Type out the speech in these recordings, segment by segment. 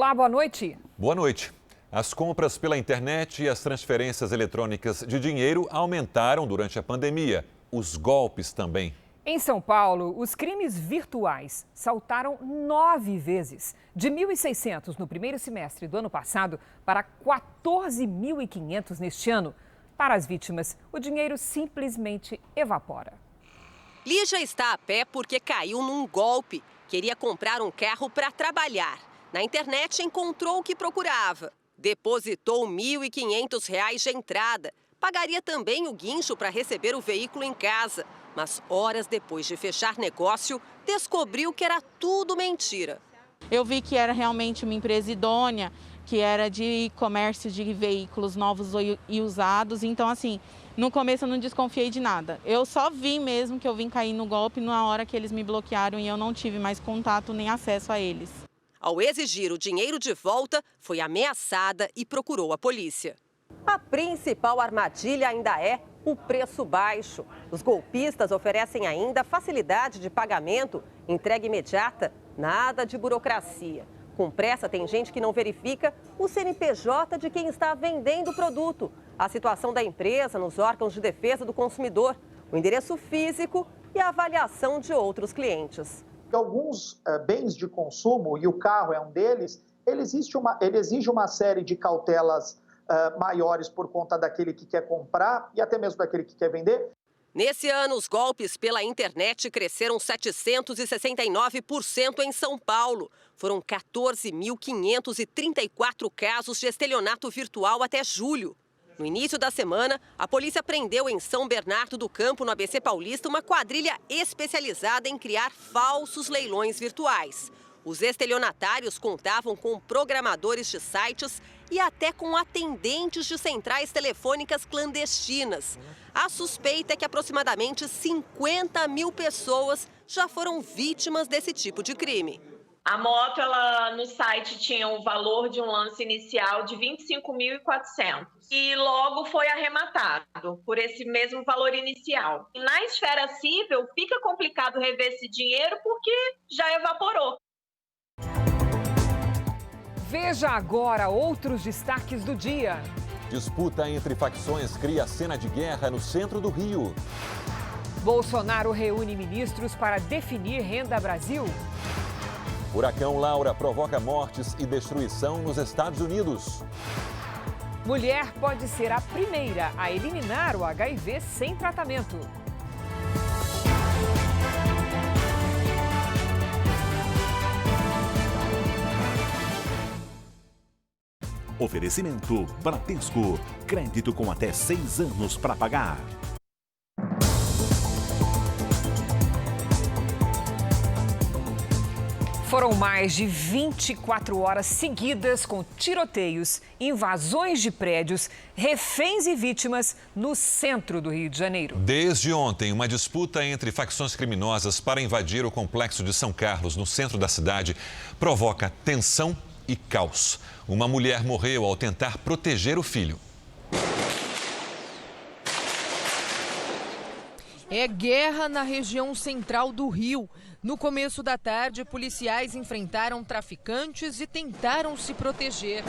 Olá, boa noite. Boa noite. As compras pela internet e as transferências eletrônicas de dinheiro aumentaram durante a pandemia. Os golpes também. Em São Paulo, os crimes virtuais saltaram 9 vezes, de 1.600 no primeiro semestre do ano passado para 14.500 neste ano. Para as vítimas, o dinheiro simplesmente evapora. Lígia está a pé porque caiu num golpe. Queria comprar um carro para trabalhar. Na internet encontrou o que procurava. Depositou R$ 1.500 de entrada. Pagaria também o guincho para receber o veículo em casa. Mas horas depois de fechar negócio, descobriu que era tudo mentira. Eu vi que era realmente uma empresa idônea, que era de comércio de veículos novos e usados. Então, assim, no começo eu não desconfiei de nada. Eu só vi mesmo que eu vim cair no golpe na hora que eles me bloquearam e eu não tive mais contato nem acesso a eles. Ao exigir o dinheiro de volta, foi ameaçada e procurou a polícia. A principal armadilha ainda é o preço baixo. Os golpistas oferecem ainda facilidade de pagamento, entrega imediata, nada de burocracia. Com pressa, tem gente que não verifica o CNPJ de quem está vendendo o produto, a situação da empresa nos órgãos de defesa do consumidor, o endereço físico e a avaliação de outros clientes. Alguns bens de consumo, e o carro é um deles, ele exige uma série de cautelas maiores por conta daquele que quer comprar e até mesmo daquele que quer vender. Nesse ano, os golpes pela internet cresceram 769% em São Paulo. Foram 14.534 casos de estelionato virtual até julho. No início da semana, a polícia prendeu em São Bernardo do Campo, no ABC Paulista, uma quadrilha especializada em criar falsos leilões virtuais. Os estelionatários contavam com programadores de sites e até com atendentes de centrais telefônicas clandestinas. A suspeita é que aproximadamente 50 mil pessoas já foram vítimas desse tipo de crime. A moto, no site tinha o valor de um lance inicial de R$ 25.400 e logo foi arrematado por esse mesmo valor inicial. E na esfera civil, fica complicado rever esse dinheiro porque já evaporou. Veja agora outros destaques do dia. Disputa entre facções cria cena de guerra no centro do Rio. Bolsonaro reúne ministros para definir Renda Brasil. Furacão Laura provoca mortes e destruição nos Estados Unidos. Mulher pode ser a primeira a eliminar o HIV sem tratamento. Oferecimento Bradesco. Crédito com até 6 anos para pagar. Foram mais de 24 horas seguidas com tiroteios, invasões de prédios, reféns e vítimas no centro do Rio de Janeiro. Desde ontem, uma disputa entre facções criminosas para invadir o complexo de São Carlos, no centro da cidade, provoca tensão e caos. Uma mulher morreu ao tentar proteger o filho. É guerra na região central do Rio. No começo da tarde, policiais enfrentaram traficantes e tentaram se proteger.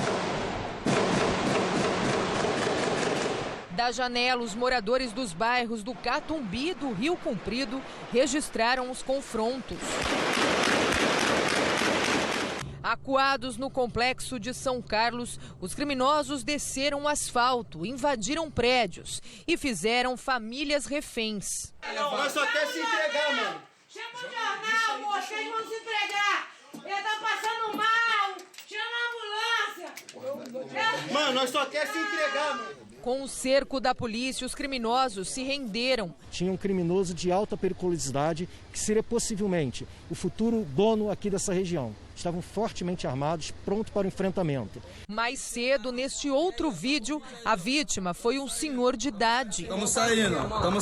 Da janela, os moradores dos bairros do Catumbi e do Rio Comprido registraram os confrontos. Acuados no complexo de São Carlos, os criminosos desceram o asfalto, invadiram prédios e fizeram famílias reféns. Não, nós só quer se entregar, mano. Chama o jornal, moço, eles vão se entregar. Ele tá passando mal. Chama a ambulância. Mano, nós só quer se entregar, mano. Com o cerco da polícia, os criminosos se renderam. Tinha um criminoso de alta periculosidade que seria possivelmente o futuro dono aqui dessa região. Estavam fortemente armados, prontos para o enfrentamento. Mais cedo, neste outro vídeo, a vítima foi um senhor de idade. Estamos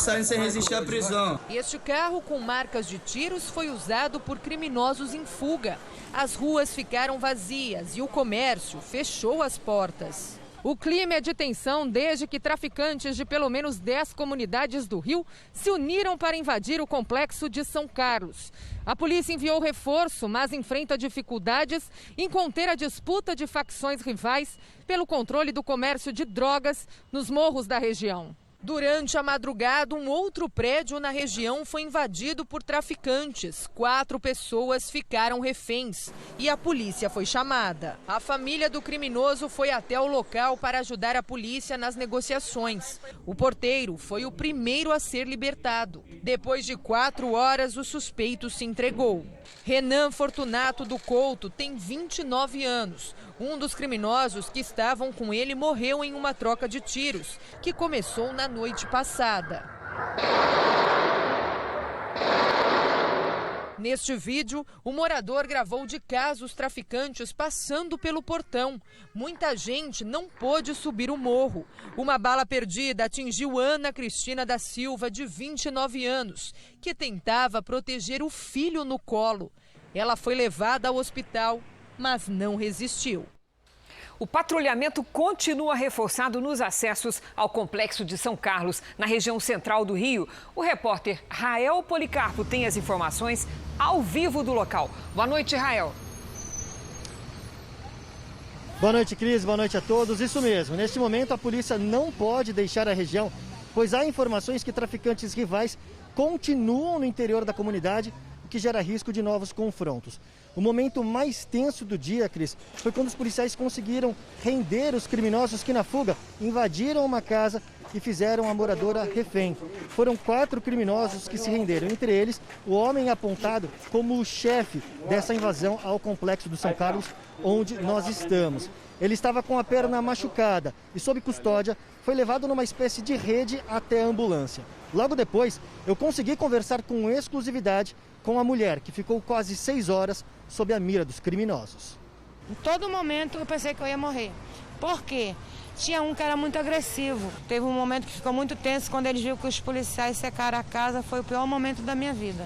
saindo sem resistir à prisão. Este carro com marcas de tiros foi usado por criminosos em fuga. As ruas ficaram vazias e o comércio fechou as portas. O clima é de tensão desde que traficantes de pelo menos 10 comunidades do Rio se uniram para invadir o complexo de São Carlos. A polícia enviou reforço, mas enfrenta dificuldades em conter a disputa de facções rivais pelo controle do comércio de drogas nos morros da região. Durante a madrugada, um outro prédio na região foi invadido por traficantes. 4 pessoas ficaram reféns e a polícia foi chamada. A família do criminoso foi até o local para ajudar a polícia nas negociações. O porteiro foi o primeiro a ser libertado. Depois de 4 horas, o suspeito se entregou. Renan Fortunato do Couto tem 29 anos. Um dos criminosos que estavam com ele morreu em uma troca de tiros, que começou na noite passada. Neste vídeo, o morador gravou de casa os traficantes passando pelo portão. Muita gente não pôde subir o morro. Uma bala perdida atingiu Ana Cristina da Silva, de 29 anos, que tentava proteger o filho no colo. Ela foi levada ao hospital, mas não resistiu. O patrulhamento continua reforçado nos acessos ao complexo de São Carlos, na região central do Rio. O repórter Rael Policarpo tem as informações ao vivo do local. Boa noite, Rael. Boa noite, Cris. Boa noite a todos. Isso mesmo. Neste momento, a polícia não pode deixar a região, pois há informações que traficantes rivais continuam no interior da comunidade, o que gera risco de novos confrontos. O momento mais tenso do dia, Cris, foi quando os policiais conseguiram render os criminosos que, na fuga, invadiram uma casa e fizeram a moradora refém. Foram 4 criminosos que se renderam, entre eles o homem apontado como o chefe dessa invasão ao complexo do São Carlos, onde nós estamos. Ele estava com a perna machucada e, sob custódia, foi levado numa espécie de rede até a ambulância. Logo depois, eu consegui conversar com exclusividade com a mulher, que ficou quase 6 horas sob a mira dos criminosos. Em todo momento eu pensei que eu ia morrer. Por quê? Tinha um que era muito agressivo. Teve um momento que ficou muito tenso quando ele viu que os policiais secaram a casa. Foi o pior momento da minha vida.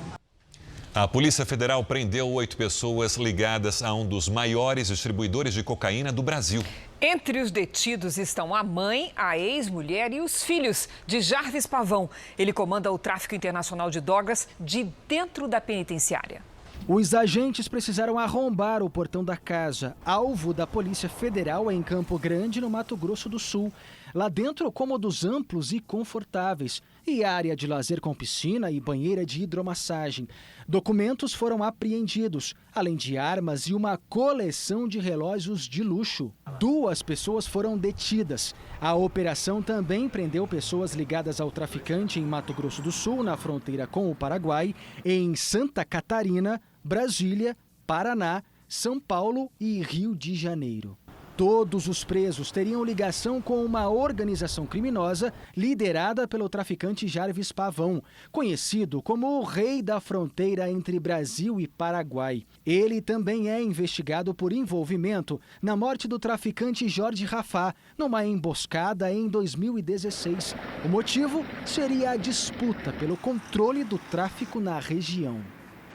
A Polícia Federal prendeu 8 pessoas ligadas a um dos maiores distribuidores de cocaína do Brasil. Entre os detidos estão a mãe, a ex-mulher e os filhos de Jarvis Pavão. Ele comanda o tráfico internacional de drogas de dentro da penitenciária. Os agentes precisaram arrombar o portão da casa, alvo da Polícia Federal em Campo Grande, no Mato Grosso do Sul. Lá dentro, cômodos amplos e confortáveis e área de lazer com piscina e banheira de hidromassagem. Documentos foram apreendidos, além de armas e uma coleção de relógios de luxo. 2 pessoas foram detidas. A operação também prendeu pessoas ligadas ao traficante em Mato Grosso do Sul, na fronteira com o Paraguai, em Santa Catarina, Brasília, Paraná, São Paulo e Rio de Janeiro. Todos os presos teriam ligação com uma organização criminosa liderada pelo traficante Jarvis Pavão, conhecido como o rei da fronteira entre Brasil e Paraguai. Ele também é investigado por envolvimento na morte do traficante Jorge Rafá, numa emboscada em 2016. O motivo seria a disputa pelo controle do tráfico na região.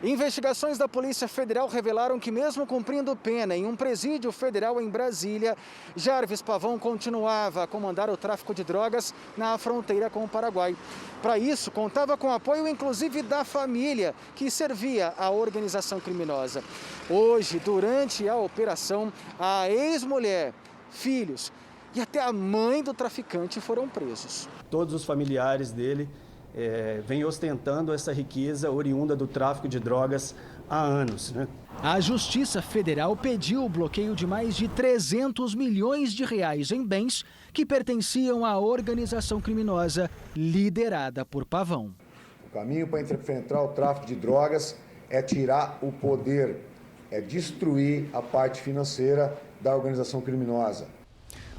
Investigações da Polícia Federal revelaram que, mesmo cumprindo pena em um presídio federal em Brasília, Jarvis Pavão continuava a comandar o tráfico de drogas na fronteira com o Paraguai. Para isso, contava com apoio inclusive da família, que servia à organização criminosa. Hoje, durante a operação, a ex-mulher, filhos e até a mãe do traficante foram presos. Todos os familiares dele vem ostentando essa riqueza oriunda do tráfico de drogas há anos, né? A Justiça Federal pediu o bloqueio de mais de 300 milhões de reais em bens que pertenciam à organização criminosa liderada por Pavão. O caminho para enfrentar o tráfico de drogas é tirar o poder, é destruir a parte financeira da organização criminosa.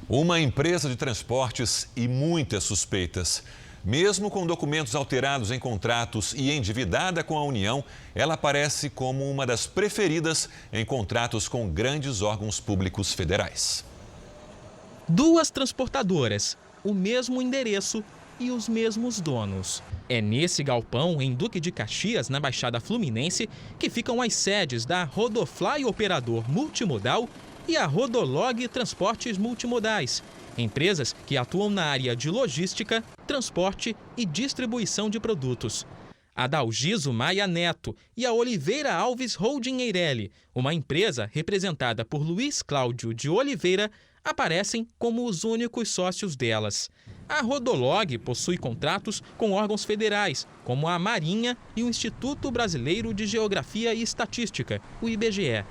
Uma empresa de transportes e muitas suspeitas. Mesmo com documentos alterados em contratos e endividada com a União, ela aparece como uma das preferidas em contratos com grandes órgãos públicos federais. 2 transportadoras, o mesmo endereço e os mesmos donos. É nesse galpão, em Duque de Caxias, na Baixada Fluminense, que ficam as sedes da Rodofly Operador Multimodal e a Rodolog Transportes Multimodais. empresas que atuam na área de logística, transporte e distribuição de produtos. A Dalgiso Maia Neto e a Oliveira Alves Holding Eireli, uma empresa representada por Luiz Cláudio de Oliveira, aparecem como os únicos sócios delas. A Rodolog possui contratos com órgãos federais, como a Marinha e o Instituto Brasileiro de Geografia e Estatística, o IBGE.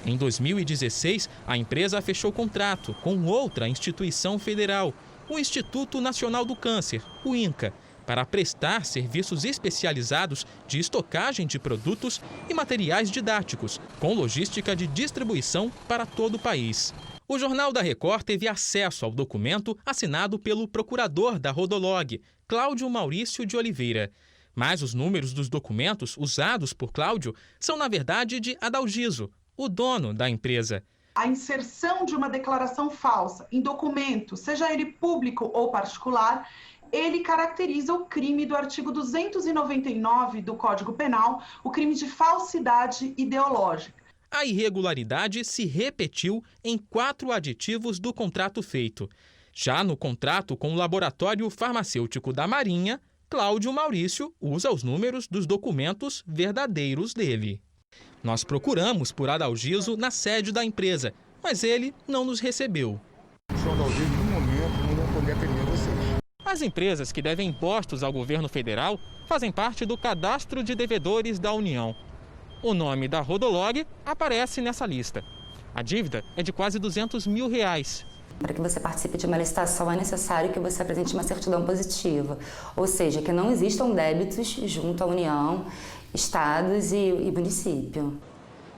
Em 2016, a empresa fechou contrato com outra instituição federal, o Instituto Nacional do Câncer, o INCA, para prestar serviços especializados de estocagem de produtos e materiais didáticos, com logística de distribuição para todo o país. O Jornal da Record teve acesso ao documento assinado pelo procurador da Rodolog, Cláudio Maurício de Oliveira. Mas os números dos documentos usados por Cláudio são, na verdade, de Adalgiso, o dono da empresa. A inserção de uma declaração falsa em documento, seja ele público ou particular, ele caracteriza o crime do artigo 299 do Código Penal, o crime de falsidade ideológica. A irregularidade se repetiu em 4 aditivos do contrato feito. Já no contrato com o Laboratório Farmacêutico da Marinha, Cláudio Maurício usa os números dos documentos verdadeiros dele. Nós procuramos por Adalgiso na sede da empresa, mas ele não nos recebeu. O senhor Adalgiso, no momento, não vai poder atender vocês. As empresas que devem impostos ao governo federal fazem parte do cadastro de devedores da União. O nome da Rodolog aparece nessa lista. A dívida é de quase R$200 mil. Para que você participe de uma licitação é necessário que você apresente uma certidão positiva, ou seja, que não existam débitos junto à União, estados e município.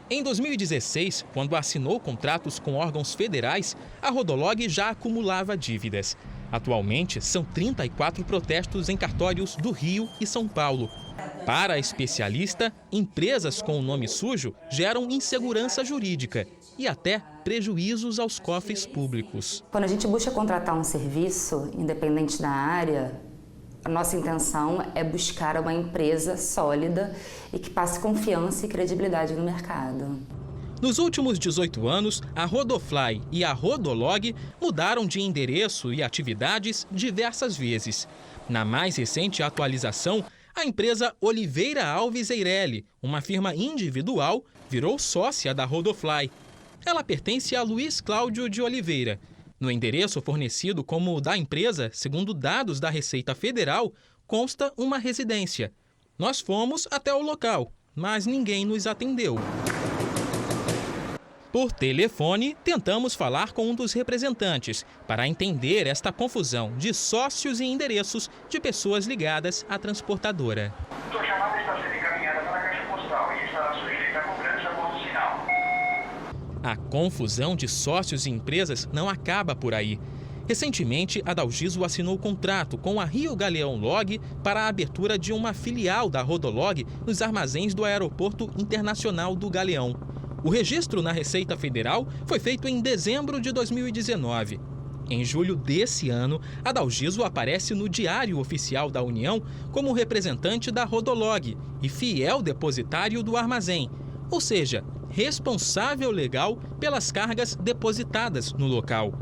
Em 2016, quando assinou contratos com órgãos federais, a Rodolog já acumulava dívidas. Atualmente, são 34 protestos em cartórios do Rio e São Paulo. Para a especialista, empresas com o nome sujo geram insegurança jurídica e até prejuízos aos cofres públicos. Quando a gente busca contratar um serviço, independente da área, a nossa intenção é buscar uma empresa sólida e que passe confiança e credibilidade no mercado. Nos últimos 18 anos, a Rodofly e a Rodolog mudaram de endereço e atividades diversas vezes. Na mais recente atualização, a empresa Oliveira Alves Eireli, uma firma individual, virou sócia da Rodofly. Ela pertence a Luiz Cláudio de Oliveira. No endereço fornecido como o da empresa, segundo dados da Receita Federal, consta uma residência. Nós fomos até o local, mas ninguém nos atendeu. Por telefone, tentamos falar com um dos representantes para entender esta confusão de sócios e endereços de pessoas ligadas à transportadora. Sua chamada está sendo encaminhada para a caixa postal e estará sujeita a cobrança após o sinal. A confusão de sócios e empresas não acaba por aí. Recentemente, a Dalgiso assinou contrato com a Rio Galeão Log para a abertura de uma filial da Rodolog nos armazéns do Aeroporto Internacional do Galeão. O registro na Receita Federal foi feito em dezembro de 2019. Em julho desse ano, a Dalgiso aparece no Diário Oficial da União como representante da Rodolog e fiel depositário do armazém, ou seja, responsável legal pelas cargas depositadas no local.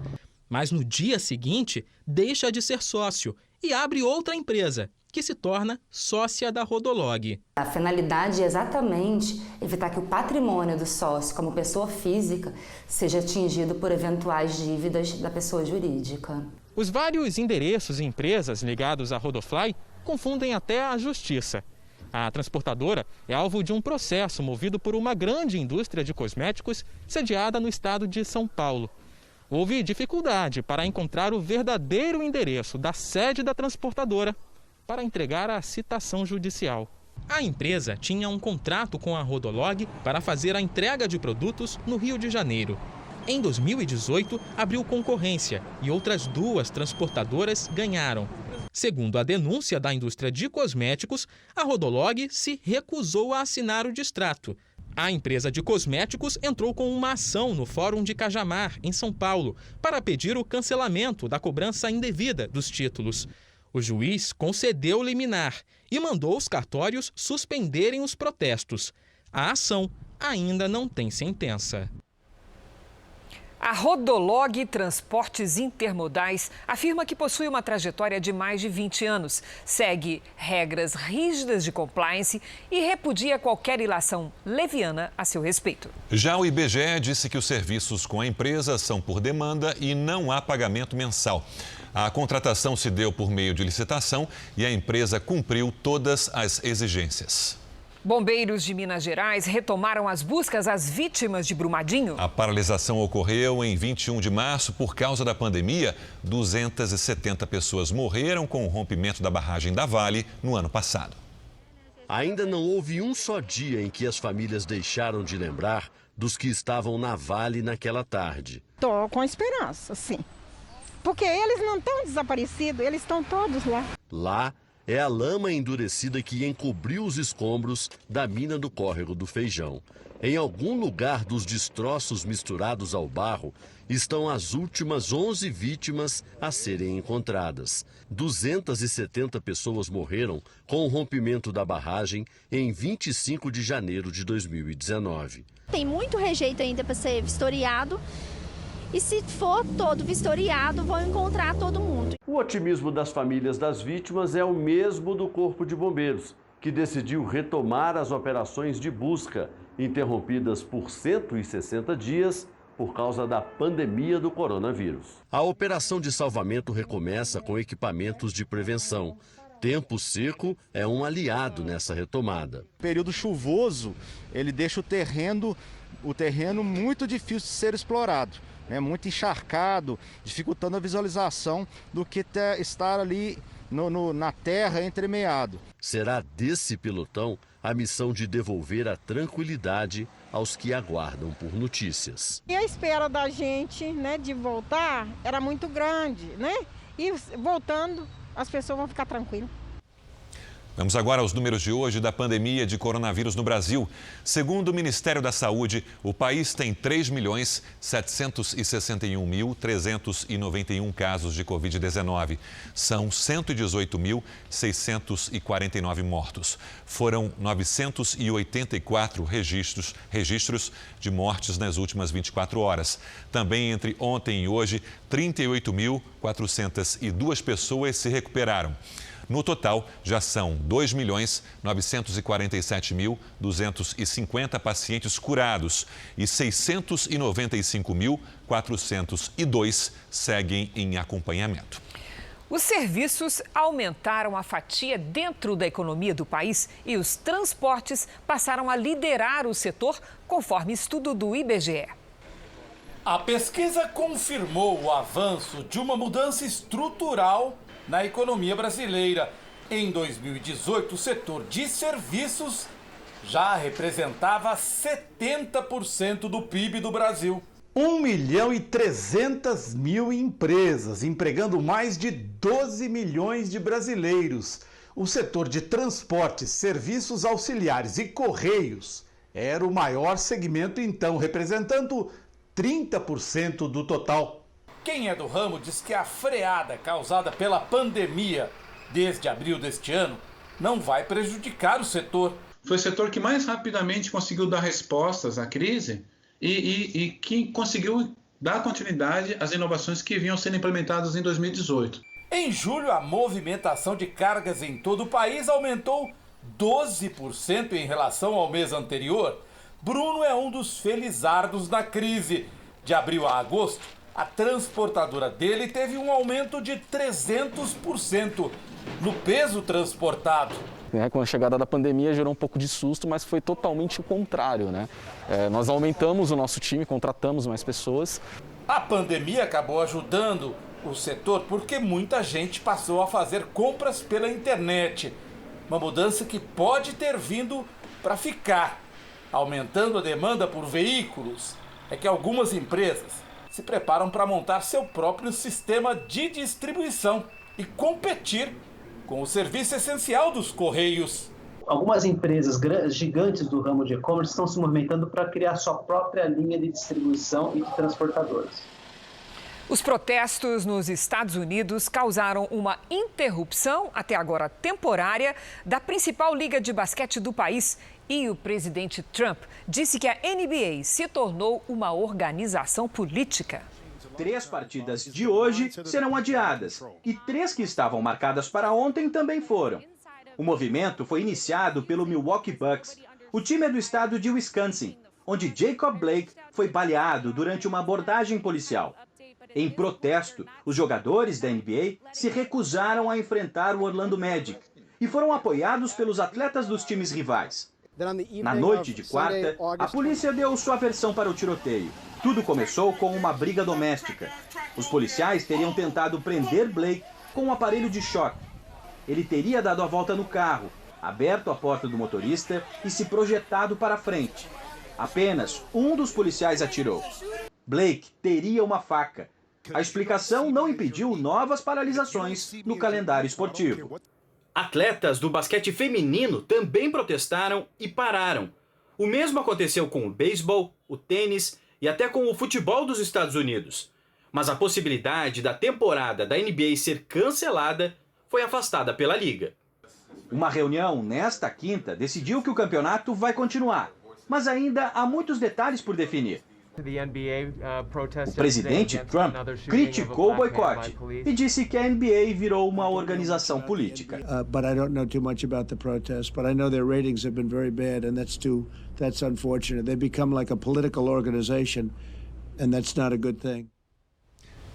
Mas no dia seguinte, deixa de ser sócio e abre outra empresa, que se torna sócia da Rodolog. A finalidade é exatamente evitar que o patrimônio do sócio, como pessoa física, seja atingido por eventuais dívidas da pessoa jurídica. Os vários endereços e empresas ligados à Rodofly confundem até a justiça. A transportadora é alvo de um processo movido por uma grande indústria de cosméticos sediada no estado de São Paulo. Houve dificuldade para encontrar o verdadeiro endereço da sede da transportadora para entregar a citação judicial. A empresa tinha um contrato com a Rodolog para fazer a entrega de produtos no Rio de Janeiro. Em 2018, abriu concorrência e outras 2 transportadoras ganharam. Segundo a denúncia da indústria de cosméticos, a Rodolog se recusou a assinar o distrato. A empresa de cosméticos entrou com uma ação no Fórum de Cajamar, em São Paulo, para pedir o cancelamento da cobrança indevida dos títulos. O juiz concedeu liminar e mandou os cartórios suspenderem os protestos. A ação ainda não tem sentença. A Rodolog Transportes Intermodais afirma que possui uma trajetória de mais de 20 anos, segue regras rígidas de compliance e repudia qualquer ilação leviana a seu respeito. Já o IBGE disse que os serviços com a empresa são por demanda e não há pagamento mensal. A contratação se deu por meio de licitação e a empresa cumpriu todas as exigências. Bombeiros de Minas Gerais retomaram as buscas às vítimas de Brumadinho. A paralisação ocorreu em 21 de março por causa da pandemia. 270 pessoas morreram com o rompimento da barragem da Vale no ano passado. Ainda não houve um só dia em que as famílias deixaram de lembrar dos que estavam na Vale naquela tarde. Estou com esperança, sim. Porque eles não estão desaparecidos, eles estão todos lá. Lá é a lama endurecida que encobriu os escombros da mina do Córrego do Feijão. Em algum lugar dos destroços misturados ao barro estão as últimas 11 vítimas a serem encontradas. 270 pessoas morreram com o rompimento da barragem em 25 de janeiro de 2019. Tem muito rejeito ainda para ser vistoriado. E se for todo vistoriado, vão encontrar todo mundo. O otimismo das famílias das vítimas é o mesmo do Corpo de Bombeiros, que decidiu retomar as operações de busca, interrompidas por 160 dias por causa da pandemia do coronavírus. A operação de salvamento recomeça com equipamentos de prevenção. Tempo seco é um aliado nessa retomada. O período chuvoso, ele deixa o terreno muito difícil de ser explorado. Muito encharcado, dificultando a visualização do que estar ali na terra entremeado. Será desse pelotão a missão de devolver a tranquilidade aos que aguardam por notícias. E a espera da gente, de voltar era muito grande, E voltando, as pessoas vão ficar tranquilas. Vamos agora aos números de hoje da pandemia de coronavírus no Brasil. Segundo o Ministério da Saúde, o país tem 3.761.391 casos de Covid-19. São 118.649 mortos. Foram 984 registros de mortes nas últimas 24 horas. Também entre ontem e hoje, 38.402 pessoas se recuperaram. No total, já são 2.947.250 pacientes curados e 695.402 seguem em acompanhamento. Os serviços aumentaram a fatia dentro da economia do país e os transportes passaram a liderar o setor, conforme estudo do IBGE. A pesquisa confirmou o avanço de uma mudança estrutural na economia brasileira. Em 2018, o setor de serviços já representava 70% do PIB do Brasil. 1.300.000 empresas, empregando mais de 12 milhões de brasileiros. O setor de transportes, serviços auxiliares e correios era o maior segmento, então, representando 30% do total. Quem é do ramo diz que a freada causada pela pandemia desde abril deste ano não vai prejudicar o setor. Foi o setor que mais rapidamente conseguiu dar respostas à crise e que conseguiu dar continuidade às inovações que vinham sendo implementadas em 2018. Em julho, a movimentação de cargas em todo o país aumentou 12% em relação ao mês anterior. Bruno é um dos felizardos da crise. De abril a agosto, a transportadora dele teve um aumento de 300% no peso transportado. Com a chegada da pandemia gerou um pouco de susto, mas foi totalmente o contrário, nós aumentamos o nosso time, contratamos mais pessoas. A pandemia acabou ajudando o setor porque muita gente passou a fazer compras pela internet. Uma mudança que pode ter vindo para ficar, aumentando a demanda por veículos. É que algumas empresas se preparam para montar seu próprio sistema de distribuição e competir com o serviço essencial dos Correios. Algumas empresas gigantes do ramo de e-commerce estão se movimentando para criar sua própria linha de distribuição e de transportadoras. Os protestos nos Estados Unidos causaram uma interrupção, até agora temporária, da principal liga de basquete do país E o presidente Trump disse que a NBA se tornou uma organização política. 3 partidas de hoje serão adiadas e 3 que estavam marcadas para ontem também foram. O movimento foi iniciado pelo Milwaukee Bucks. O time é do estado de Wisconsin, onde Jacob Blake foi baleado durante uma abordagem policial. Em protesto, os jogadores da NBA se recusaram a enfrentar o Orlando Magic e foram apoiados pelos atletas dos times rivais. Na noite de quarta, a polícia deu sua versão para o tiroteio. Tudo começou com uma briga doméstica. Os policiais teriam tentado prender Blake com um aparelho de choque. Ele teria dado a volta no carro, aberto a porta do motorista e se projetado para frente. Apenas um dos policiais atirou. Blake teria uma faca. A explicação não impediu novas paralisações no calendário esportivo. Atletas do basquete feminino também protestaram e pararam. O mesmo aconteceu com o beisebol, o tênis e até com o futebol dos Estados Unidos. Mas a possibilidade da temporada da NBA ser cancelada foi afastada pela Liga. Uma reunião nesta quinta decidiu que o campeonato vai continuar, mas ainda há muitos detalhes por definir. O presidente Trump criticou o boicote e disse que a NBA virou uma organização política. But I don't know too much about the protests, but I know their ratings have been very bad and that's unfortunate. They become like a political organization and that's not a good thing.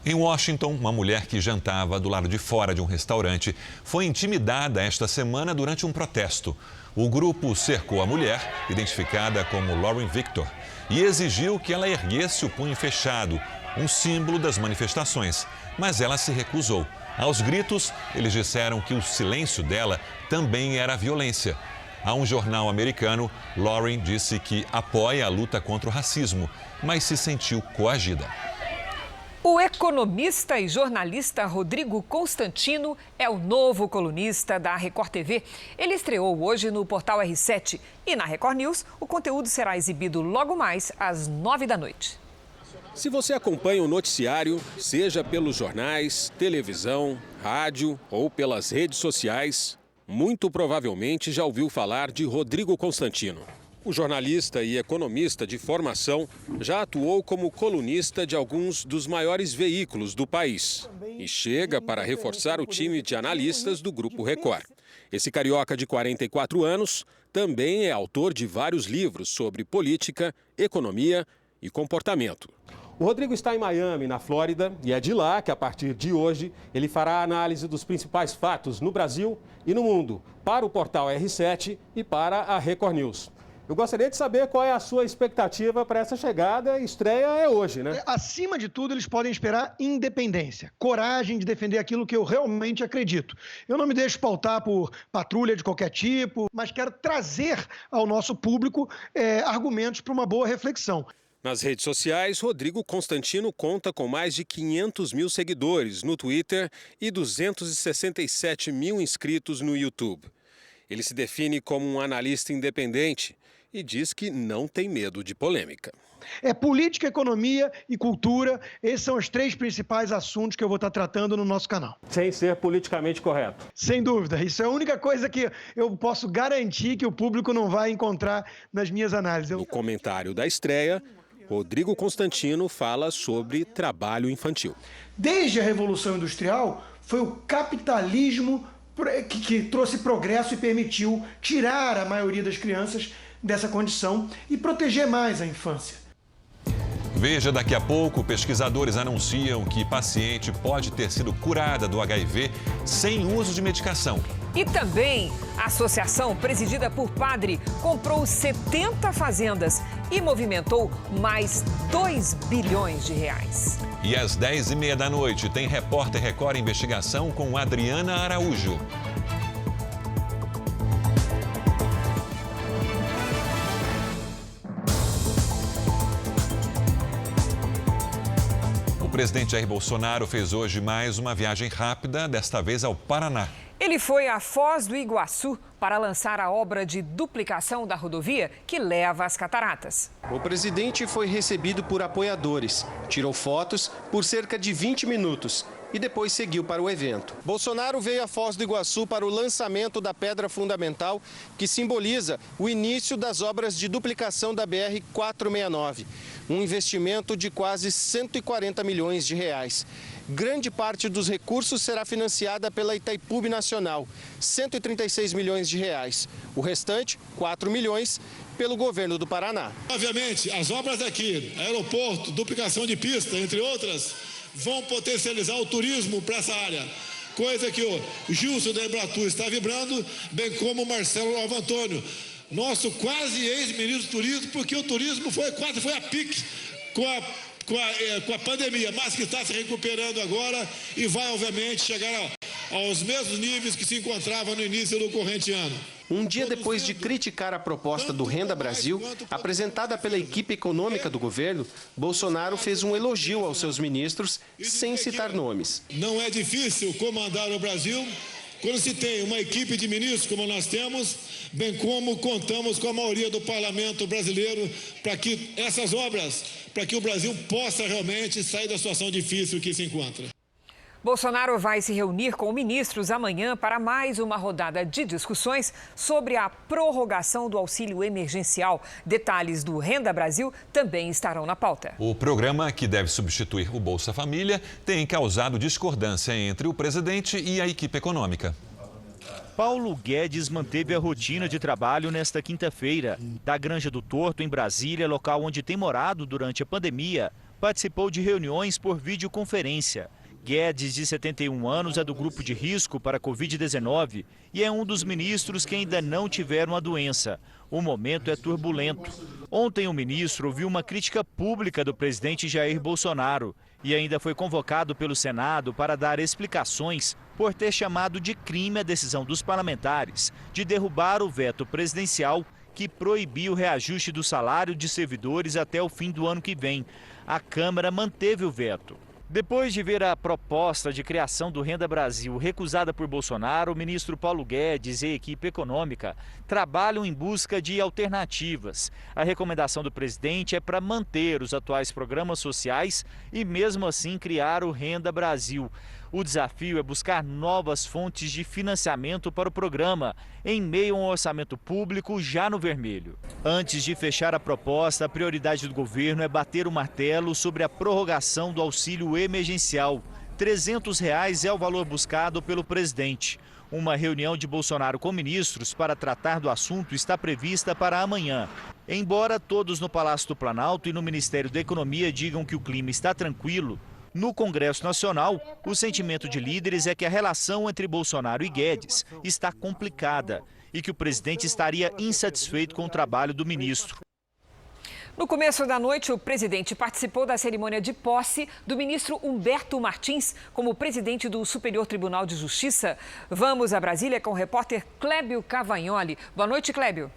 Em Washington, uma mulher que jantava do lado de fora de um restaurante foi intimidada esta semana durante um protesto. O grupo cercou a mulher, identificada como Lauren Victor, e exigiu que ela erguesse o punho fechado, um símbolo das manifestações. Mas ela se recusou. Aos gritos, eles disseram que o silêncio dela também era violência. A um jornal americano, Lauren disse que apoia a luta contra o racismo, mas se sentiu coagida. O economista e jornalista Rodrigo Constantino é o novo colunista da Record TV. Ele estreou hoje no portal R7 e na Record News o conteúdo será exibido logo mais às 9 da noite. Se você acompanha o noticiário, seja pelos jornais, televisão, rádio ou pelas redes sociais, muito provavelmente já ouviu falar de Rodrigo Constantino. O jornalista e economista de formação já atuou como colunista de alguns dos maiores veículos do país e chega para reforçar o time de analistas do Grupo Record. Esse carioca de 44 anos também é autor de vários livros sobre política, economia e comportamento. O Rodrigo está em Miami, na Flórida, e é de lá que, a partir de hoje, ele fará a análise dos principais fatos no Brasil e no mundo, para o portal R7 e para a Record News. Eu gostaria de saber qual é a sua expectativa para essa chegada. Estreia é hoje, né? Acima de tudo, eles podem esperar independência, coragem de defender aquilo que eu realmente acredito. Eu não me deixo pautar por patrulha de qualquer tipo, mas quero trazer ao nosso público argumentos para uma boa reflexão. Nas redes sociais, Rodrigo Constantino conta com mais de 500 mil seguidores no Twitter e 267 mil inscritos no YouTube. Ele se define como um analista independente e diz que não tem medo de polêmica. É política, economia e cultura. Esses são os 3 principais assuntos que eu vou estar tratando no nosso canal. Sem ser politicamente correto. Sem dúvida. Isso é a única coisa que eu posso garantir que o público não vai encontrar nas minhas análises. No comentário da estreia, Rodrigo Constantino fala sobre trabalho infantil. Desde a Revolução Industrial, foi o capitalismo que trouxe progresso e permitiu tirar a maioria das crianças dessa condição e proteger mais a infância. Veja daqui a pouco, pesquisadores anunciam que paciente pode ter sido curada do HIV sem uso de medicação. E também, a associação presidida por padre comprou 70 fazendas e movimentou mais 2 bilhões de reais. E às 10h30 da noite tem Repórter Record Investigação com Adriana Araújo. O presidente Jair Bolsonaro fez hoje mais uma viagem rápida, desta vez ao Paraná. Ele foi a Foz do Iguaçu para lançar a obra de duplicação da rodovia que leva às cataratas. O presidente foi recebido por apoiadores, tirou fotos por cerca de 20 minutos e depois seguiu para o evento. Bolsonaro veio a Foz do Iguaçu para o lançamento da pedra fundamental que simboliza o início das obras de duplicação da BR-469, um investimento de quase 140 milhões de reais. Grande parte dos recursos será financiada pela Itaipu Nacional, 136 milhões de reais. O restante, 4 milhões, pelo governo do Paraná. Obviamente, as obras aqui, aeroporto, duplicação de pista, entre outras, vão potencializar o turismo para essa área. Coisa que o Gilson da Embratur está vibrando, bem como o Marcelo Alvo Antônio, nosso quase ex-ministro do turismo, porque o turismo quase foi a pique com a pandemia, mas que está se recuperando agora e vai, obviamente, chegar aos mesmos níveis que se encontrava no início do corrente ano. Um dia depois de criticar a proposta do Renda Brasil, apresentada pela equipe econômica do governo, Bolsonaro fez um elogio aos seus ministros, sem citar nomes. Não é difícil comandar o Brasil quando se tem uma equipe de ministros como nós temos, bem como contamos com a maioria do parlamento brasileiro para que essas obras, para que o Brasil possa realmente sair da situação difícil que se encontra. Bolsonaro vai se reunir com ministros amanhã para mais uma rodada de discussões sobre a prorrogação do auxílio emergencial. Detalhes do Renda Brasil também estarão na pauta. O programa, que deve substituir o Bolsa Família, tem causado discordância entre o presidente e a equipe econômica. Paulo Guedes manteve a rotina de trabalho nesta quinta-feira. Da Granja do Torto, em Brasília, local onde tem morado durante a pandemia, participou de reuniões por videoconferência. Guedes, de 71 anos, é do grupo de risco para a Covid-19 e é um dos ministros que ainda não tiveram a doença. O momento é turbulento. Ontem o ministro ouviu uma crítica pública do presidente Jair Bolsonaro e ainda foi convocado pelo Senado para dar explicações por ter chamado de crime a decisão dos parlamentares de derrubar o veto presidencial que proibia o reajuste do salário de servidores até o fim do ano que vem. A Câmara manteve o veto. Depois de ver a proposta de criação do Renda Brasil recusada por Bolsonaro, o ministro Paulo Guedes e a equipe econômica trabalham em busca de alternativas. A recomendação do presidente é para manter os atuais programas sociais e, mesmo assim, criar o Renda Brasil. O desafio é buscar novas fontes de financiamento para o programa, em meio a um orçamento público já no vermelho. Antes de fechar a proposta, a prioridade do governo é bater o martelo sobre a prorrogação do auxílio emergencial. R$ 300 é o valor buscado pelo presidente. Uma reunião de Bolsonaro com ministros para tratar do assunto está prevista para amanhã. Embora todos no Palácio do Planalto e no Ministério da Economia digam que o clima está tranquilo, no Congresso Nacional, o sentimento de líderes é que a relação entre Bolsonaro e Guedes está complicada e que o presidente estaria insatisfeito com o trabalho do ministro. No começo da noite, o presidente participou da cerimônia de posse do ministro Humberto Martins como presidente do Superior Tribunal de Justiça. Vamos a Brasília com o repórter Clébio Cavagnoli. Boa noite, Clébio.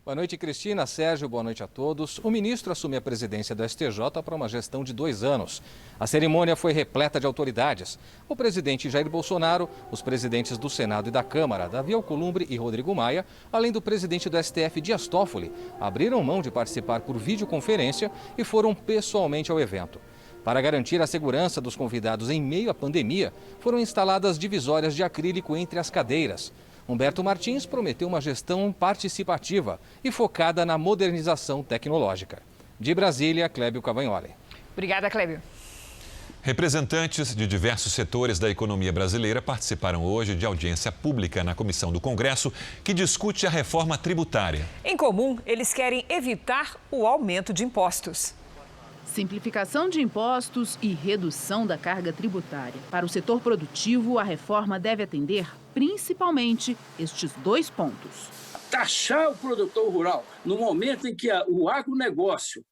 Boa noite, Cristina, Sérgio, boa noite a todos. O ministro assume a presidência do STJ para uma gestão de 2 anos. A cerimônia foi repleta de autoridades. O presidente Jair Bolsonaro, os presidentes do Senado e da Câmara, Davi Alcolumbre e Rodrigo Maia, além do presidente do STF, Dias Toffoli, abriram mão de participar por videoconferência e foram pessoalmente ao evento. Para garantir a segurança dos convidados em meio à pandemia, foram instaladas divisórias de acrílico entre as cadeiras. Humberto Martins prometeu uma gestão participativa e focada na modernização tecnológica. De Brasília, Clébio Cavagnoli. Obrigada, Clébio. Representantes de diversos setores da economia brasileira participaram hoje de audiência pública na Comissão do Congresso, que discute a reforma tributária. Em comum, eles querem evitar o aumento de impostos. Simplificação de impostos e redução da carga tributária. Para o setor produtivo, a reforma deve atender principalmente estes 2 pontos. Taxar o produtor rural no momento em que o agronegócio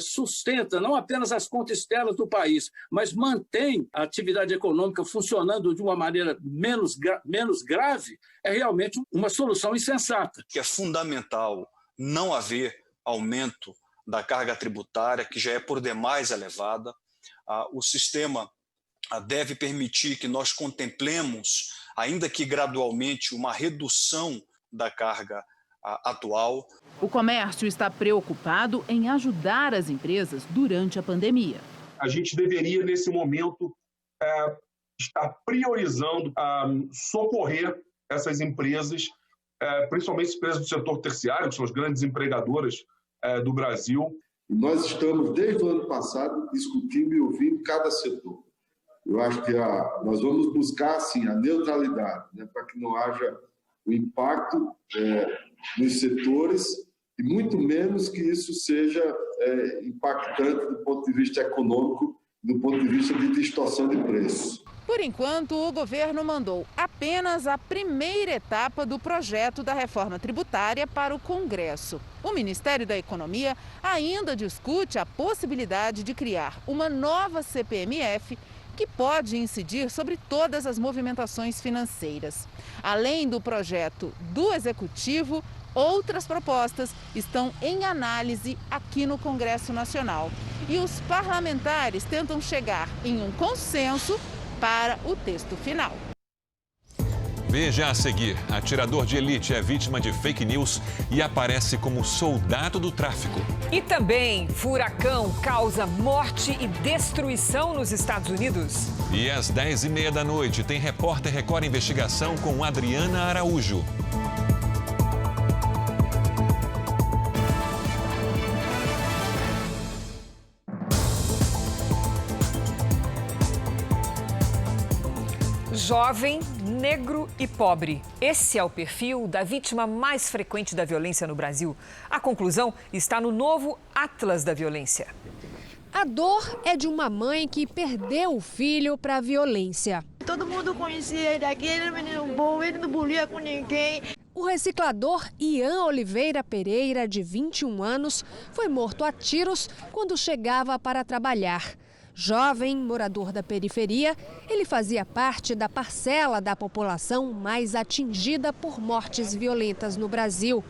sustenta não apenas as contas externas do país, mas mantém a atividade econômica funcionando de uma maneira menos grave, é realmente uma solução insensata. É fundamental não haver aumento da carga tributária, que já é por demais elevada. O sistema deve permitir que nós contemplemos, ainda que gradualmente, uma redução da carga atual. O comércio está preocupado em ajudar as empresas durante a pandemia. A gente deveria, nesse momento, estar priorizando socorrer essas empresas, principalmente as empresas do setor terciário, que são as grandes empregadoras do Brasil. Nós estamos, desde o ano passado, discutindo e ouvindo cada setor. Eu acho que nós vamos buscar, sim, a neutralidade, né, para que não haja o impacto nos setores e muito menos que isso seja impactante do ponto de vista econômico, do ponto de vista de distorção de preços. Por enquanto, o governo mandou apenas a primeira etapa do projeto da reforma tributária para o Congresso. O Ministério da Economia ainda discute a possibilidade de criar uma nova CPMF que pode incidir sobre todas as movimentações financeiras. Além do projeto do Executivo, outras propostas estão em análise aqui no Congresso Nacional. E os parlamentares tentam chegar em um consenso para o texto final. Veja a seguir: atirador de elite é vítima de fake news e aparece como soldado do tráfico. E também, furacão causa morte e destruição nos Estados Unidos. E às 10h30 da noite tem Repórter Record Investigação com Adriana Araújo. Jovem, negro e pobre. Esse é o perfil da vítima mais frequente da violência no Brasil. A conclusão está no novo Atlas da Violência. A dor é de uma mãe que perdeu o filho para a violência. Todo mundo conhecia ele aqui, ele era um menino bom, ele não bulia com ninguém. O reciclador Ian Oliveira Pereira, de 21 anos, foi morto a tiros quando chegava para trabalhar. Jovem, morador da periferia, ele fazia parte da parcela da população mais atingida por mortes violentas no Brasil.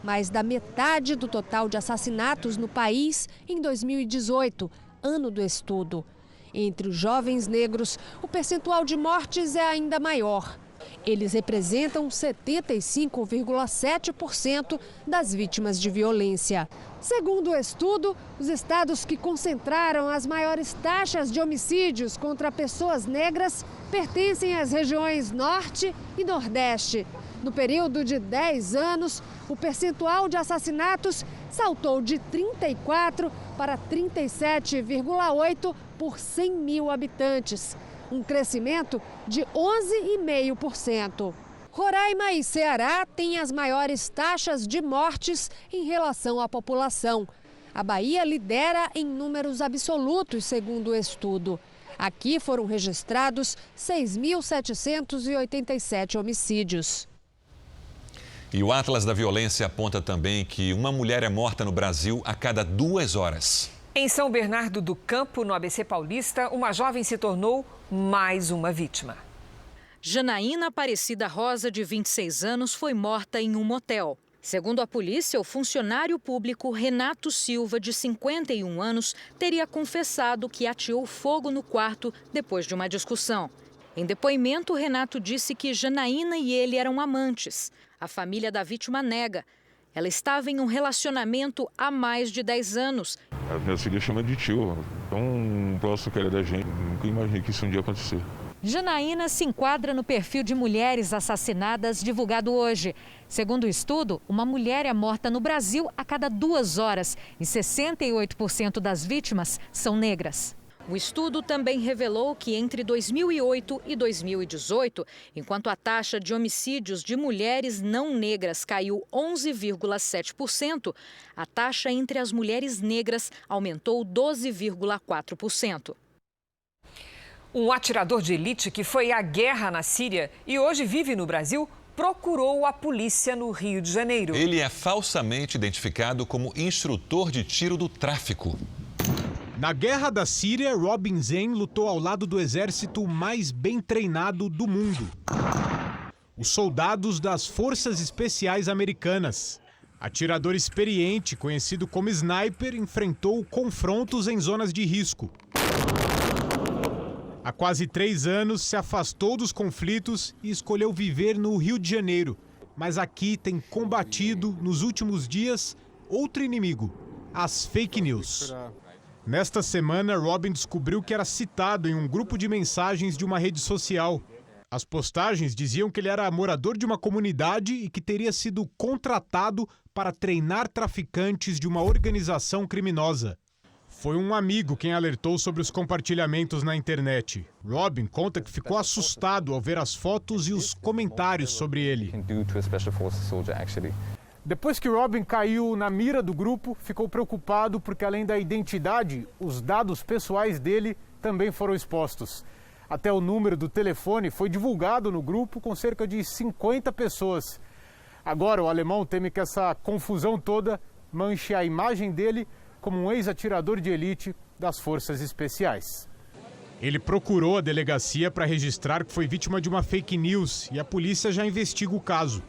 Mais da metade do total de assassinatos no país em 2018, ano do estudo. Entre os jovens negros, o percentual de mortes é ainda maior. Eles representam 75,7% das vítimas de violência. Segundo o estudo, os estados que concentraram as maiores taxas de homicídios contra pessoas negras pertencem às regiões Norte e Nordeste. No período de 10 anos, o percentual de assassinatos saltou de 34 para 37,8 por 100 mil habitantes. Um crescimento de 11,5%. Roraima e Ceará têm as maiores taxas de mortes em relação à população. A Bahia lidera em números absolutos, segundo o estudo. Aqui foram registrados 6.787 homicídios. E o Atlas da Violência aponta também que uma mulher é morta no Brasil a cada 2 horas. Em São Bernardo do Campo, no ABC Paulista, uma jovem se tornou mais uma vítima. Janaína Aparecida Rosa, de 26 anos, foi morta em um motel. Segundo a polícia, o funcionário público Renato Silva, de 51 anos, teria confessado que ateou fogo no quarto depois de uma discussão. Em depoimento, Renato disse que Janaína e ele eram amantes. A família da vítima nega. Ela estava em um relacionamento há mais de 10 anos. A minha filha chama de tio, tão próximo que ela é da gente. Nunca imaginei que isso um dia acontecer. Janaína se enquadra no perfil de mulheres assassinadas divulgado hoje. Segundo o estudo, uma mulher é morta no Brasil a cada 2 horas e 68% das vítimas são negras. O estudo também revelou que entre 2008 e 2018, enquanto a taxa de homicídios de mulheres não negras caiu 11,7%, a taxa entre as mulheres negras aumentou 12,4%. Um atirador de elite que foi à guerra na Síria e hoje vive no Brasil procurou a polícia no Rio de Janeiro. Ele é falsamente identificado como instrutor de tiro do tráfico. Na guerra da Síria, Robin Zen lutou ao lado do exército mais bem treinado do mundo. Os soldados das Forças Especiais Americanas. Atirador experiente, conhecido como sniper, enfrentou confrontos em zonas de risco. Há quase 3 anos, se afastou dos conflitos e escolheu viver no Rio de Janeiro. Mas aqui tem combatido, nos últimos dias, outro inimigo: as fake news. Nesta semana, Robin descobriu que era citado em um grupo de mensagens de uma rede social. As postagens diziam que ele era morador de uma comunidade e que teria sido contratado para treinar traficantes de uma organização criminosa. Foi um amigo quem alertou sobre os compartilhamentos na internet. Robin conta que ficou assustado ao ver as fotos e os comentários sobre ele. Depois que Robin caiu na mira do grupo, ficou preocupado porque, além da identidade, os dados pessoais dele também foram expostos. Até o número do telefone foi divulgado no grupo com cerca de 50 pessoas. Agora, o alemão teme que essa confusão toda manche a imagem dele como um ex-atirador de elite das forças especiais. Ele procurou a delegacia para registrar que foi vítima de uma fake news e a polícia já investiga o caso.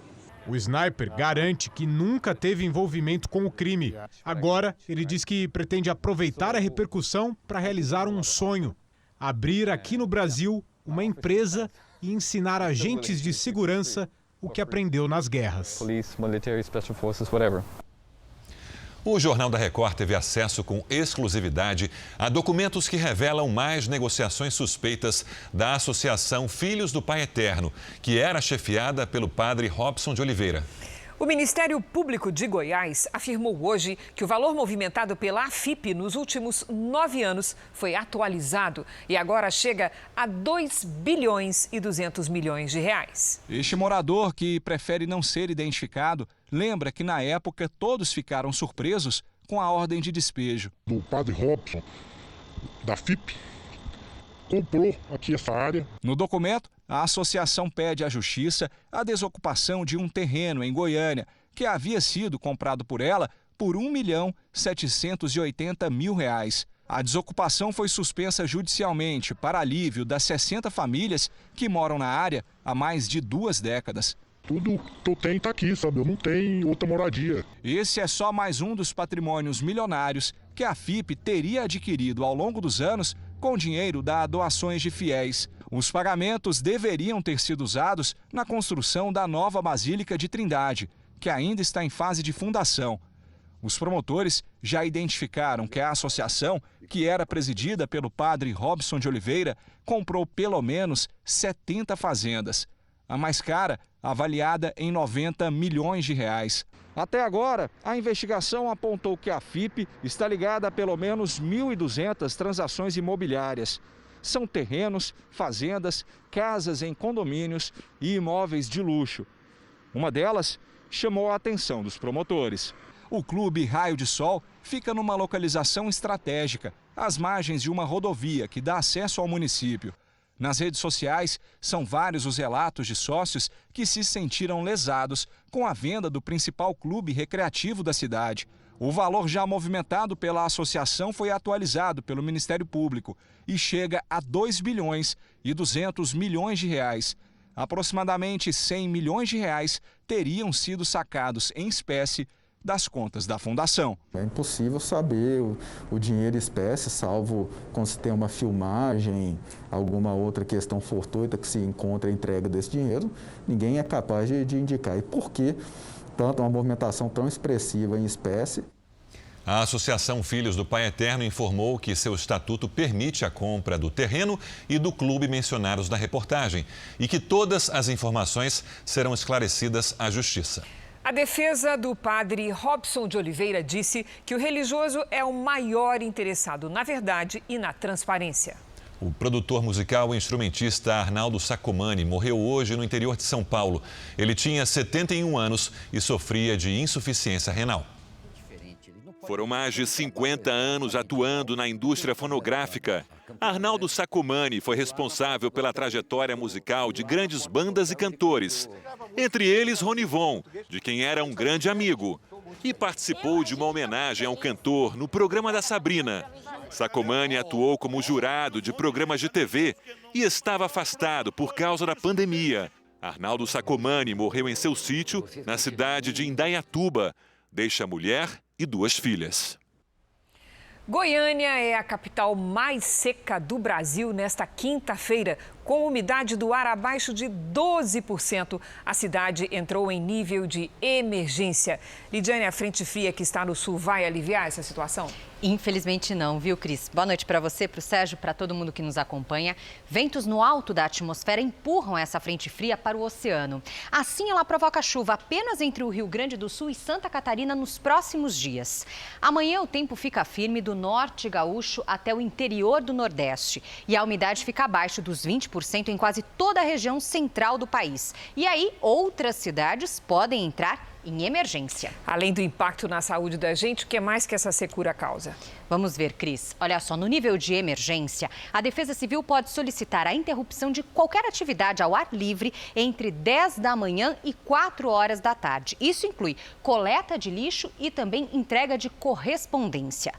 O sniper garante que nunca teve envolvimento com o crime. Agora, ele diz que pretende aproveitar a repercussão para realizar um sonho: abrir aqui no Brasil uma empresa e ensinar agentes de segurança o que aprendeu nas guerras. O Jornal da Record teve acesso com exclusividade a documentos que revelam mais negociações suspeitas da Associação Filhos do Pai Eterno, que era chefiada pelo padre Robson de Oliveira. O Ministério Público de Goiás afirmou hoje que o valor movimentado pela AFIP nos últimos 9 anos foi atualizado e agora chega a 2 bilhões e 200 milhões de reais. Este morador, que prefere não ser identificado, lembra que na época todos ficaram surpresos com a ordem de despejo. O padre Robson, da FIP, comprou aqui essa área. No documento, a associação pede à Justiça a desocupação de um terreno em Goiânia, que havia sido comprado por ela por R$ 1.780.000. A desocupação foi suspensa judicialmente para alívio das 60 famílias que moram na área há mais de 2 décadas. Tudo que eu tenho está aqui, sabe? Eu não tenho outra moradia. Esse é só mais um dos patrimônios milionários que a FIP teria adquirido ao longo dos anos com dinheiro da doações de fiéis. Os pagamentos deveriam ter sido usados na construção da nova Basílica de Trindade, que ainda está em fase de fundação. Os promotores já identificaram que a associação, que era presidida pelo padre Robson de Oliveira, comprou pelo menos 70 fazendas. A mais cara, avaliada em 90 milhões de reais. Até agora, a investigação apontou que a FIP está ligada a pelo menos 1.200 transações imobiliárias. São terrenos, fazendas, casas em condomínios e imóveis de luxo. Uma delas chamou a atenção dos promotores. O Clube Raio de Sol fica numa localização estratégica, às margens de uma rodovia que dá acesso ao município. Nas redes sociais, são vários os relatos de sócios que se sentiram lesados com a venda do principal clube recreativo da cidade. O valor já movimentado pela associação foi atualizado pelo Ministério Público e chega a 2 bilhões e 200 milhões de reais. Aproximadamente 100 milhões de reais teriam sido sacados em espécie das contas da fundação. É impossível saber o dinheiro em espécie, salvo quando se tem uma filmagem, alguma outra questão fortuita que se encontra a entrega desse dinheiro, ninguém é capaz de indicar. E por que tanto uma movimentação tão expressiva em espécie? A Associação Filhos do Pai Eterno informou que seu estatuto permite a compra do terreno e do clube mencionados na reportagem e que todas as informações serão esclarecidas à Justiça. A defesa do padre Robson de Oliveira disse que o religioso é o maior interessado na verdade e na transparência. O produtor musical e instrumentista Arnaldo Sacomani morreu hoje no interior de São Paulo. Ele tinha 71 anos e sofria de insuficiência renal. Foram mais de 50 anos atuando na indústria fonográfica. Arnaldo Sacomani foi responsável pela trajetória musical de grandes bandas e cantores. Entre eles, Ronivon, de quem era um grande amigo. E participou de uma homenagem ao cantor no programa da Sabrina. Sacomani atuou como jurado de programas de TV e estava afastado por causa da pandemia. Arnaldo Sacomani morreu em seu sítio, na cidade de Indaiatuba. Deixa mulher e 2 filhas. Goiânia é a capital mais seca do Brasil nesta quinta-feira, Com umidade do ar abaixo de 12%, a cidade entrou em nível de emergência. Lidiane, a frente fria que está no sul vai aliviar essa situação? Infelizmente não, viu, Cris? Boa noite para você, para o Sérgio, para todo mundo que nos acompanha. Ventos no alto da atmosfera empurram essa frente fria para o oceano. Assim, ela provoca chuva apenas entre o Rio Grande do Sul e Santa Catarina nos próximos dias. Amanhã o tempo fica firme do norte gaúcho até o interior do Nordeste. E a umidade fica abaixo dos 20% em quase toda a região central do país. E aí, outras cidades podem entrar em emergência. Além do impacto na saúde da gente, o que mais que essa secura causa? Vamos ver, Cris. Olha só, no nível de emergência, a Defesa Civil pode solicitar a interrupção de qualquer atividade ao ar livre entre 10 da manhã e 4 horas da tarde. Isso inclui coleta de lixo e também entrega de correspondência.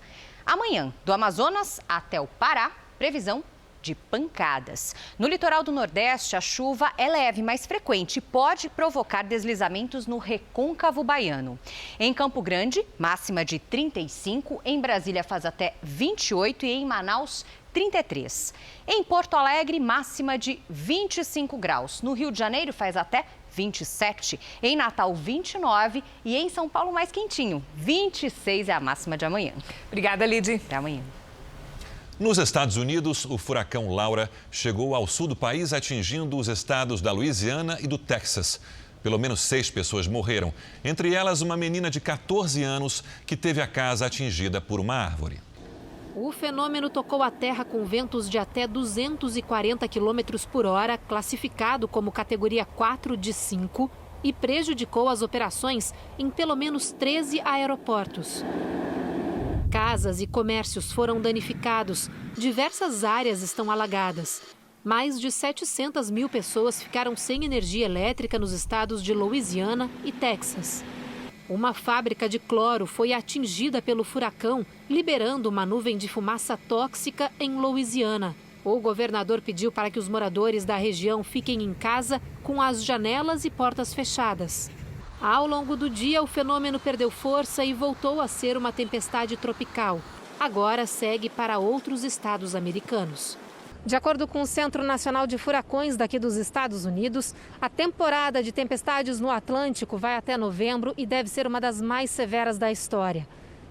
Amanhã, do Amazonas até o Pará, previsão de pancadas. No litoral do Nordeste, a chuva é leve, mas frequente e pode provocar deslizamentos no recôncavo baiano. Em Campo Grande, máxima de 35, em Brasília faz até 28 e em Manaus, 33. Em Porto Alegre, máxima de 25 graus. No Rio de Janeiro faz até 27, em Natal 29 e em São Paulo mais quentinho, 26 é a máxima de amanhã. Obrigada, Lidy. Até amanhã. Nos Estados Unidos, o furacão Laura chegou ao sul do país, atingindo os estados da Louisiana e do Texas. Pelo menos 6 pessoas morreram, entre elas uma menina de 14 anos que teve a casa atingida por uma árvore. O fenômeno tocou a terra com ventos de até 240 km por hora, classificado como categoria 4 de 5, e prejudicou as operações em pelo menos 13 aeroportos. Casas e comércios foram danificados, diversas áreas estão alagadas. Mais de 700 mil pessoas ficaram sem energia elétrica nos estados de Louisiana e Texas. Uma fábrica de cloro foi atingida pelo furacão, liberando uma nuvem de fumaça tóxica em Louisiana. O governador pediu para que os moradores da região fiquem em casa com as janelas e portas fechadas. Ao longo do dia, o fenômeno perdeu força e voltou a ser uma tempestade tropical. Agora segue para outros estados americanos. De acordo com o Centro Nacional de Furacões daqui dos Estados Unidos, a temporada de tempestades no Atlântico vai até novembro e deve ser uma das mais severas da história.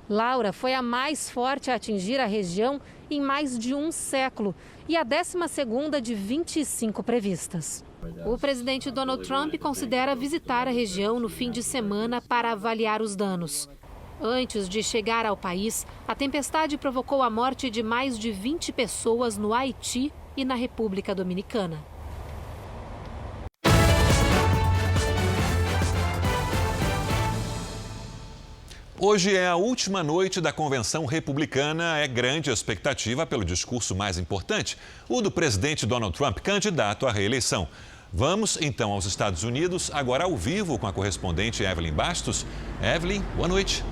Laura foi a mais forte a atingir a região em mais de um século e a 12ª de 25 previstas. O presidente Donald Trump considera visitar a região no fim de semana para avaliar os danos. Antes de chegar ao país, a tempestade provocou a morte de mais de 20 pessoas no Haiti e na República Dominicana. Hoje é a última noite da convenção republicana. É grande a expectativa pelo discurso mais importante, o do presidente Donald Trump, candidato à reeleição. Vamos então aos Estados Unidos, agora ao vivo com a correspondente Evelyn Bastos. Evelyn, boa noite.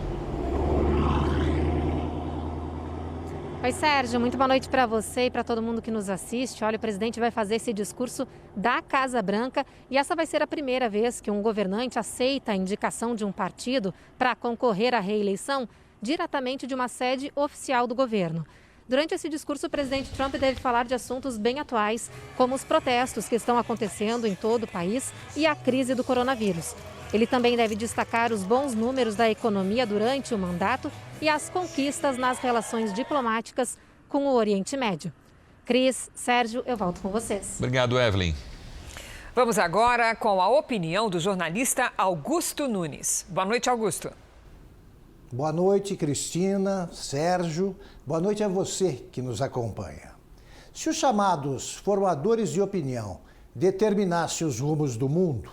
Oi, Sérgio, muito boa noite para você e para todo mundo que nos assiste. Olha, o presidente vai fazer esse discurso da Casa Branca e essa vai ser a primeira vez que um governante aceita a indicação de um partido para concorrer à reeleição diretamente de uma sede oficial do governo. Durante esse discurso, o presidente Trump deve falar de assuntos bem atuais, como os protestos que estão acontecendo em todo o país e a crise do coronavírus. Ele também deve destacar os bons números da economia durante o mandato e as conquistas nas relações diplomáticas com o Oriente Médio. Cris, Sérgio, eu volto com vocês. Obrigado, Evelyn. Vamos agora com a opinião do jornalista Augusto Nunes. Boa noite, Augusto. Boa noite, Cristina, Sérgio. Boa noite a você que nos acompanha. Se os chamados formadores de opinião determinassem os rumos do mundo,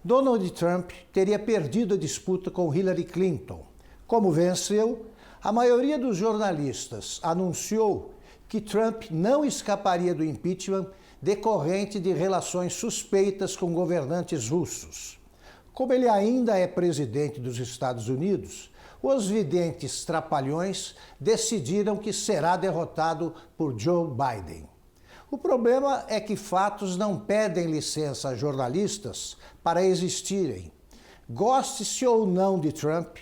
Donald Trump teria perdido a disputa com Hillary Clinton. Como venceu, a maioria dos jornalistas anunciou que Trump não escaparia do impeachment decorrente de relações suspeitas com governantes russos. Como ele ainda é presidente dos Estados Unidos, os videntes trapalhões decidiram que será derrotado por Joe Biden. O problema é que fatos não pedem licença a jornalistas para existirem. Goste-se ou não de Trump,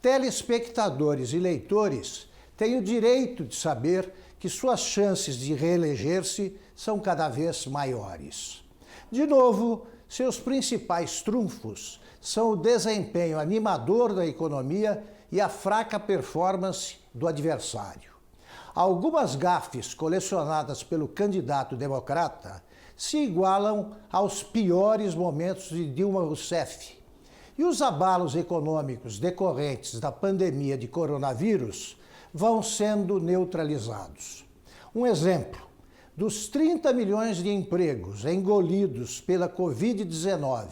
telespectadores e leitores têm o direito de saber que suas chances de reeleger-se são cada vez maiores. De novo, seus principais trunfos são o desempenho animador da economia e a fraca performance do adversário. Algumas gafes colecionadas pelo candidato democrata se igualam aos piores momentos de Dilma Rousseff. E os abalos econômicos decorrentes da pandemia de coronavírus vão sendo neutralizados. Um exemplo: dos 30 milhões de empregos engolidos pela Covid-19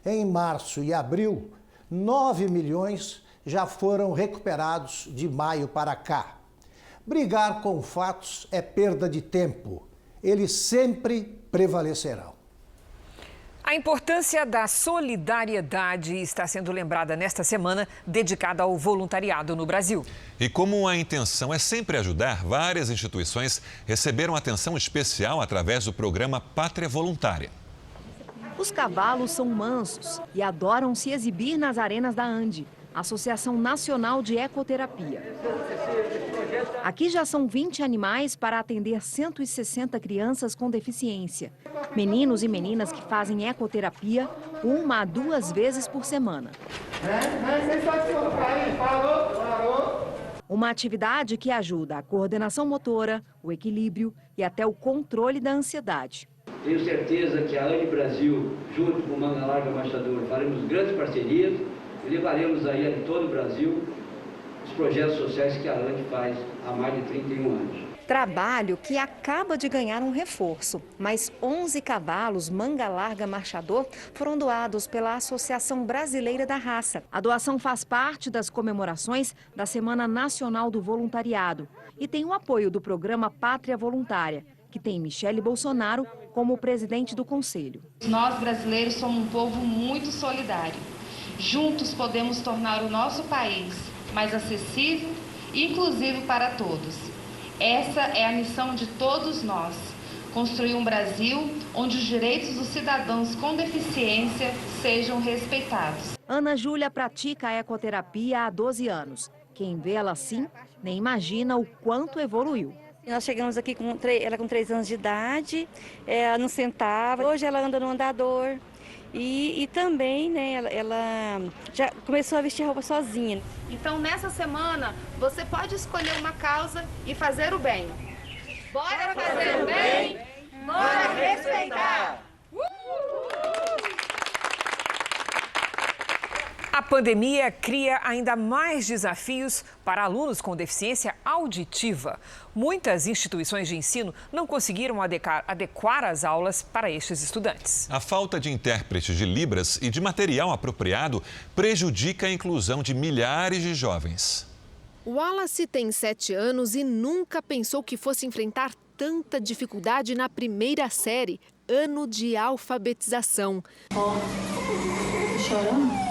em março e abril, 9 milhões já foram recuperados de maio para cá. Brigar com fatos é perda de tempo. Eles sempre prevalecerão. A importância da solidariedade está sendo lembrada nesta semana, dedicada ao voluntariado no Brasil. E como a intenção é sempre ajudar, várias instituições receberam atenção especial através do programa Pátria Voluntária. Os cavalos são mansos e adoram se exibir nas arenas da ANDE, Associação Nacional de Ecoterapia. Aqui já são 20 animais para atender 160 crianças com deficiência. Meninos e meninas que fazem ecoterapia 1 a 2 vezes por semana. Uma atividade que ajuda a coordenação motora, o equilíbrio e até o controle da ansiedade. Tenho certeza que a ANDE Brasil, junto com o Manga Larga Machador, faremos grandes parcerias e levaremos aí a todo o Brasil os projetos sociais que a ANDE faz há mais de 31 anos. Trabalho que acaba de ganhar um reforço, mas 11 cavalos Manga Larga Marchador foram doados pela Associação Brasileira da Raça. A doação faz parte das comemorações da Semana Nacional do Voluntariado e tem o apoio do programa Pátria Voluntária, que tem Michele Bolsonaro como presidente do conselho. Nós brasileiros somos um povo muito solidário. Juntos podemos tornar o nosso país mais acessível e inclusivo para todos. Essa é a missão de todos nós, construir um Brasil onde os direitos dos cidadãos com deficiência sejam respeitados. Ana Júlia pratica a ecoterapia há 12 anos. Quem vê ela assim, nem imagina o quanto evoluiu. Nós chegamos aqui ela com 3 anos de idade, ela não sentava, hoje ela anda no andador. E também, né, ela já começou a vestir roupa sozinha. Então, nessa semana, você pode escolher uma causa e fazer o bem. Bora fazer o bem, bora respeitar! A pandemia cria ainda mais desafios para alunos com deficiência auditiva. Muitas instituições de ensino não conseguiram adequar as aulas para estes estudantes. A falta de intérpretes de Libras e de material apropriado prejudica a inclusão de milhares de jovens. Wallace tem 7 anos e nunca pensou que fosse enfrentar tanta dificuldade na primeira série, ano de alfabetização. Chorando?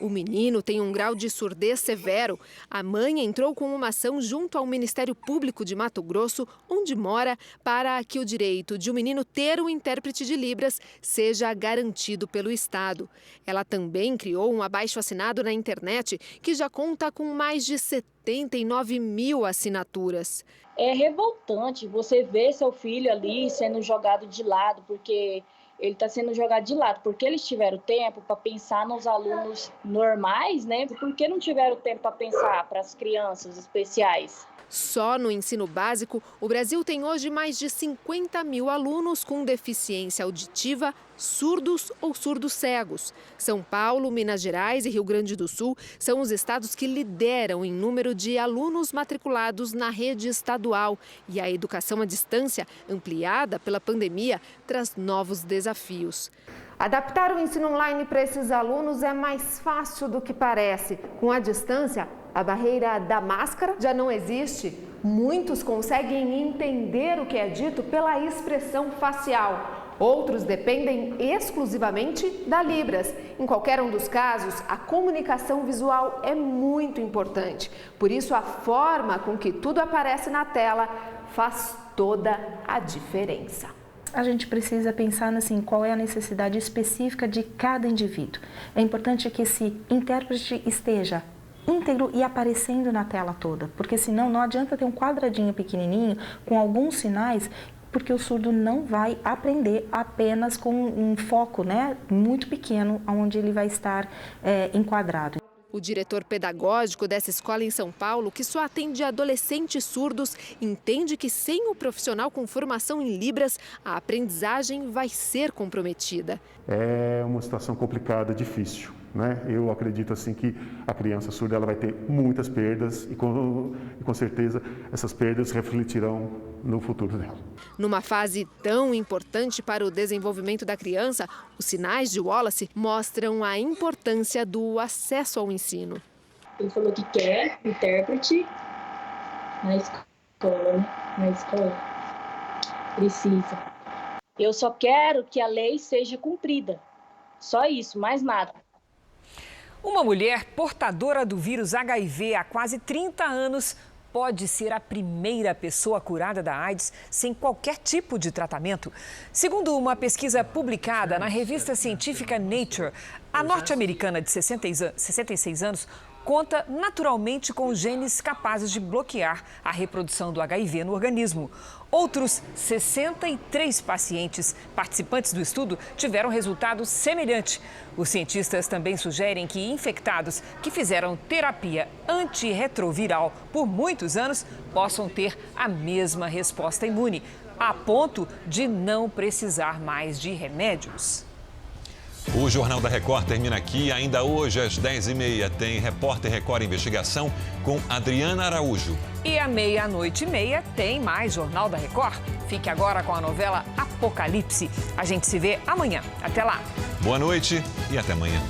O menino tem um grau de surdez severo. A mãe entrou com uma ação junto ao Ministério Público de Mato Grosso, onde mora, para que o direito de o menino ter um intérprete de Libras seja garantido pelo Estado. Ela também criou um abaixo-assinado na internet que já conta com mais de 79 mil assinaturas. É revoltante você ver seu filho ali sendo jogado de lado, porque ele está sendo jogado de lado, porque eles tiveram tempo para pensar nos alunos normais, né? Por que não tiveram tempo para pensar para as crianças especiais? Só no ensino básico, o Brasil tem hoje mais de 50 mil alunos com deficiência auditiva, surdos ou surdos cegos. São Paulo, Minas Gerais e Rio Grande do Sul são os estados que lideram em número de alunos matriculados na rede estadual. E a educação à distância, ampliada pela pandemia, traz novos desafios. Adaptar o ensino online para esses alunos é mais fácil do que parece. Com a distância, a barreira da máscara já não existe. Muitos conseguem entender o que é dito pela expressão facial. Outros dependem exclusivamente da Libras. Em qualquer um dos casos, a comunicação visual é muito importante. Por isso, a forma com que tudo aparece na tela faz toda a diferença. A gente precisa pensar assim, qual é a necessidade específica de cada indivíduo. É importante que esse intérprete esteja íntegro e aparecendo na tela toda, porque senão não adianta ter um quadradinho pequenininho com alguns sinais, porque o surdo não vai aprender apenas com um foco, né, muito pequeno, onde ele vai estar enquadrado. O diretor pedagógico dessa escola em São Paulo, que só atende adolescentes surdos, entende que sem o profissional com formação em Libras, a aprendizagem vai ser comprometida. É uma situação complicada, difícil, né? Eu acredito assim que a criança surda ela vai ter muitas perdas e com certeza essas perdas refletirão no futuro dela. Numa fase tão importante para o desenvolvimento da criança, os sinais de Wallace mostram a importância do acesso ao ensino. Ele falou que quer intérprete na escola, né? Na escola. Precisa. Eu só quero que a lei seja cumprida. Só isso, mais nada. Uma mulher portadora do vírus HIV há quase 30 anos pode ser a primeira pessoa curada da AIDS sem qualquer tipo de tratamento. Segundo uma pesquisa publicada na revista científica Nature, a norte-americana de 66 anos conta naturalmente com genes capazes de bloquear a reprodução do HIV no organismo. Outros 63 pacientes participantes do estudo tiveram resultado semelhante. Os cientistas também sugerem que infectados que fizeram terapia antirretroviral por muitos anos possam ter a mesma resposta imune, a ponto de não precisar mais de remédios. O Jornal da Record termina aqui. Ainda hoje, às 10h30, tem Repórter Record Investigação com Adriana Araújo. E à 00:30 tem mais Jornal da Record. Fique agora com a novela Apocalipse. A gente se vê amanhã. Até lá. Boa noite e até amanhã.